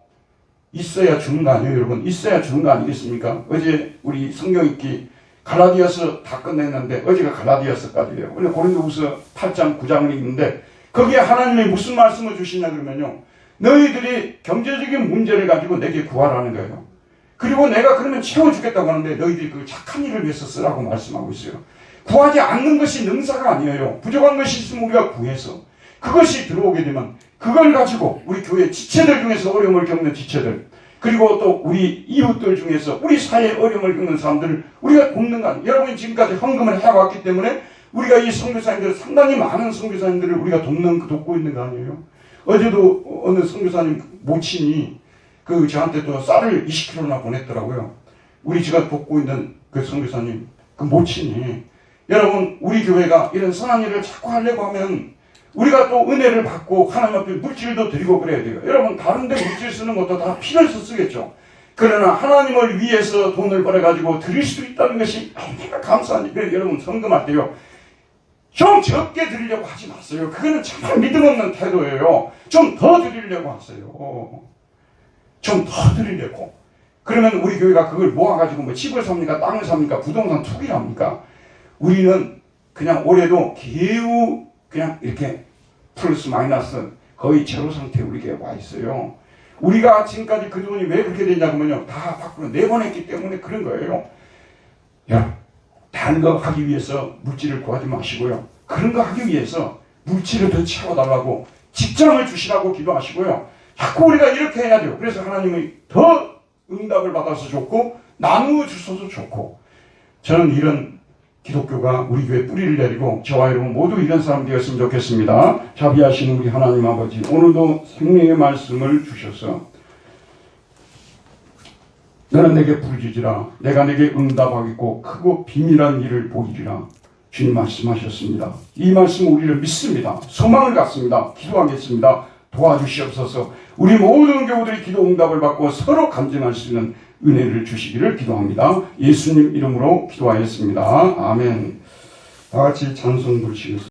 있어야 주는 거 아니에요, 여러분? 있어야 주는 거 아니겠습니까? 어제 우리 성경 읽기 갈라디아서 다 끝냈는데 어제가 갈라디아서까지예요. 근데 고린도후서 8장 9장을 읽는데 거기에 하나님이 무슨 말씀을 주시냐 그러면요, 너희들이 경제적인 문제를 가지고 내게 구하라는 거예요. 그리고 내가 그러면 채워주겠다고 하는데 너희들이 그 착한 일을 위해서 쓰라고 말씀하고 있어요. 구하지 않는 것이 능사가 아니에요. 부족한 것이 있으면 우리가 구해서 그것이 들어오게 되면 그걸 가지고 우리 교회 지체들 중에서 어려움을 겪는 지체들, 그리고 또 우리 이웃들 중에서 우리 사회에 어려움을 겪는 사람들을 우리가 돕는 거 아니에요. 여러분이 지금까지 헌금을 해왔기 때문에 우리가 이 선교사님들, 상당히 많은 선교사님들을 우리가 돕고 있는 거 아니에요. 어제도 어느 선교사님 모친이 저한테 또 쌀을 20kg나 보냈더라고요. 우리 제가 돕고 있는 그 선교사님, 그 모친이, 여러분 우리 교회가 이런 선한 일을 자꾸 하려고 하면 우리가 또 은혜를 받고 하나님 앞에 물질도 드리고 그래야 돼요. 여러분 다른 데 물질 쓰는 것도 다 필요해서 쓰겠죠. 그러나 하나님을 위해서 돈을 벌어가지고 드릴 수 있다는 것이 얼마나 감사하니. 그래서 여러분 헌금할 때요, 좀 적게 드리려고 하지 마세요. 그거는 정말 믿음 없는 태도예요. 좀 더 드리려고 하세요. 좀 더 드리려고. 그러면 우리 교회가 그걸 모아가지고 뭐 집을 삽니까? 땅을 삽니까? 부동산 투기를 합니까? 우리는 그냥 올해도 개우 그냥 이렇게 플러스 마이너스 거의 제로 상태에 우리 교회에 와 있어요. 우리가 지금까지 그 돈이 왜 그렇게 되냐면요, 다 밖으로 내보냈기 때문에 그런 거예요. 여러분, 다른 거 하기 위해서 물질을 구하지 마시고요, 그런 거 하기 위해서 물질을 더 채워달라고 직장을 주시라고 기도하시고요. 자꾸 우리가 이렇게 해야 돼요. 그래서 하나님이 더 응답을 받아서 좋고 나누어 주셔서 좋고, 저는 이런 기독교가 우리 교회 뿌리를 내리고 저와 여러분 모두 이런 사람 되었으면 좋겠습니다. 자비하시는 우리 하나님 아버지, 오늘도 생명의 말씀을 주셔서 너는 내게 부르짖으라, 내가 내게 응답하겠고 크고 비밀한 일을 보이리라. 주님 말씀하셨습니다. 이 말씀은 우리를 믿습니다. 소망을 갖습니다. 기도하겠습니다. 도와주시옵소서. 우리 모든 교우들이 기도 응답을 받고 서로 간증할 수 있는 은혜를 주시기를 기도합니다. 예수님 이름으로 기도하였습니다. 아멘. 다 같이 찬송 부르시겠습니다.